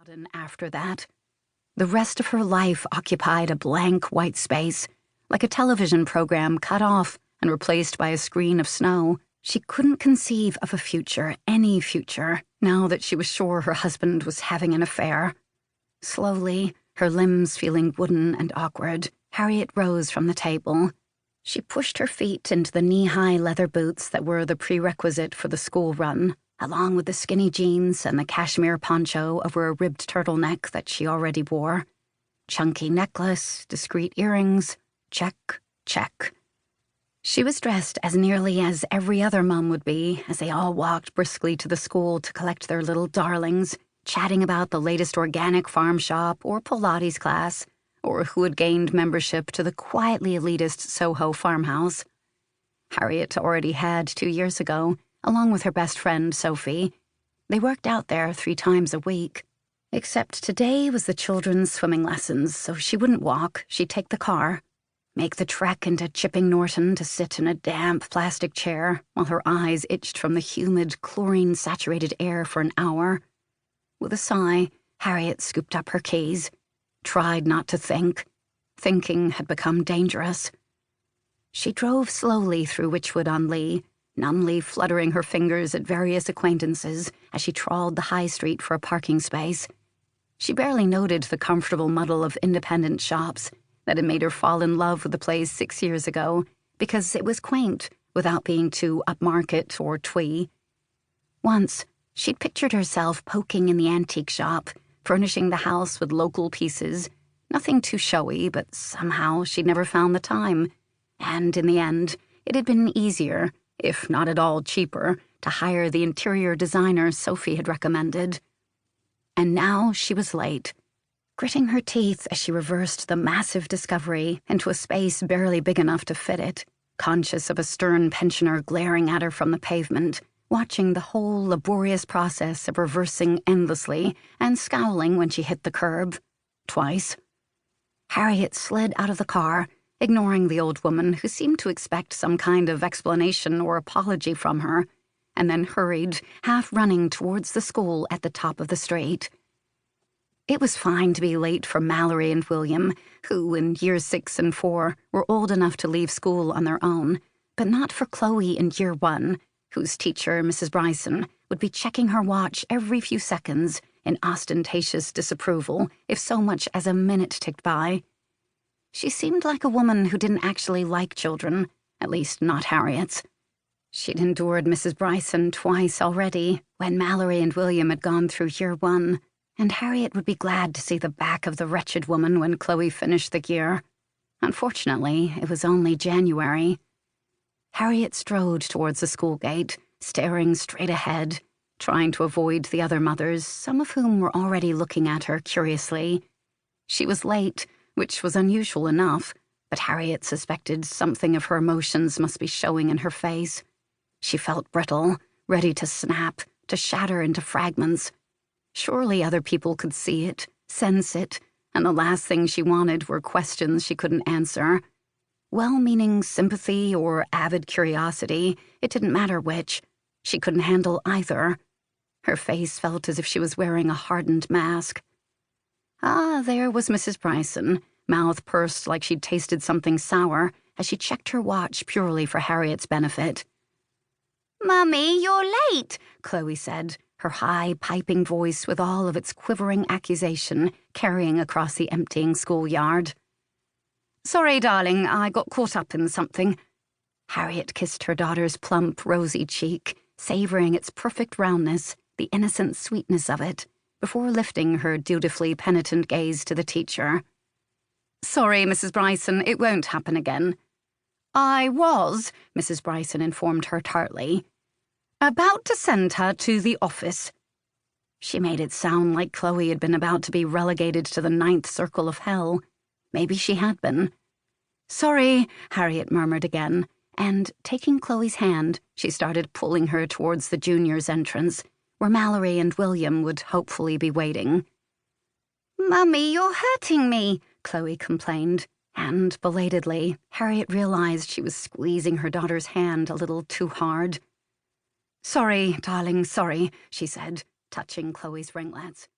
sudden after that. The rest of her life occupied a blank white space, like a television program cut off and replaced by a screen of snow. She couldn't conceive of a future, any future, now that she was sure her husband was having an affair. Slowly, her limbs feeling wooden and awkward, Harriet rose from the table. She pushed her feet into the knee-high leather boots that were the prerequisite for the school run, along with the skinny jeans and the cashmere poncho over a ribbed turtleneck that she already wore. Chunky necklace, discreet earrings, check, check. She was dressed as nearly as every other mum would be as they all walked briskly to the school to collect their little darlings, chatting about the latest organic farm shop or Pilates class, or who had gained membership to the quietly elitist Soho farmhouse. Harriet already had 2 years ago, along with her best friend, Sophie. They worked out there 3 times a week. Except today was the children's swimming lessons, so she wouldn't walk, she'd take the car. Make the trek into Chipping Norton to sit in a damp plastic chair while her eyes itched from the humid, chlorine-saturated air for an hour. With a sigh, Harriet scooped up her keys. Tried not to think. Thinking had become dangerous. She drove slowly through Wychwood-on-Lee, numbly fluttering her fingers at various acquaintances as she trawled the high street for a parking space. She barely noted the comfortable muddle of independent shops that had made her fall in love with the place 6 years ago because it was quaint without being too upmarket or twee. Once, she'd pictured herself poking in the antique shop, furnishing the house with local pieces, nothing too showy, but somehow she'd never found the time. And in the end, it had been easier, if not at all cheaper, to hire the interior designer Sophie had recommended. And now she was late, gritting her teeth as she reversed the massive discovery into a space barely big enough to fit it, conscious of a stern pensioner glaring at her from the pavement, watching the whole laborious process of reversing endlessly and scowling when she hit the curb. Twice. Harriet slid out of the car, ignoring the old woman who seemed to expect some kind of explanation or apology from her, and then hurried, half running towards the school at the top of the street. It was fine to be late for Mallory and William, who, in years 6 and 4, were old enough to leave school on their own, but not for Chloe in year 1, whose teacher, Mrs. Bryson, would be checking her watch every few seconds in ostentatious disapproval if so much as a minute ticked by. She seemed like a woman who didn't actually like children, at least not Harriet's. She'd endured Mrs. Bryson twice already, when Mallory and William had gone through year 1, and Harriet would be glad to see the back of the wretched woman when Chloe finished the year. Unfortunately, it was only January. Harriet strode towards the school gate, staring straight ahead, trying to avoid the other mothers, some of whom were already looking at her curiously. She was late, which was unusual enough, but Harriet suspected something of her emotions must be showing in her face. She felt brittle, ready to snap, to shatter into fragments. Surely other people could see it, sense it, and the last thing she wanted were questions she couldn't answer. Well-meaning sympathy or avid curiosity, it didn't matter which. She couldn't handle either. Her face felt as if she was wearing a hardened mask. Ah, there was Mrs. Bryson, mouth pursed like she'd tasted something sour, as she checked her watch purely for Harriet's benefit. "Mummy, you're late," Chloe said, her high, piping voice with all of its quivering accusation carrying across the emptying schoolyard. "Sorry, darling, I got caught up in something." Harriet kissed her daughter's plump, rosy cheek, savoring its perfect roundness, the innocent sweetness of it, before lifting her dutifully penitent gaze to the teacher. "Sorry, Mrs. Bryson, it won't happen again." "I was," Mrs. Bryson informed her tartly, "about to send her to the office." She made it sound like Chloe had been about to be relegated to the 9th circle of hell. Maybe she had been. "Sorry," Harriet murmured again, and, taking Chloe's hand, she started pulling her towards the juniors' entrance, where Mallory and William would hopefully be waiting. "Mummy, you're hurting me," Chloe complained, and, belatedly, Harriet realized she was squeezing her daughter's hand a little too hard. "Sorry, darling, sorry," she said, touching Chloe's ringlets.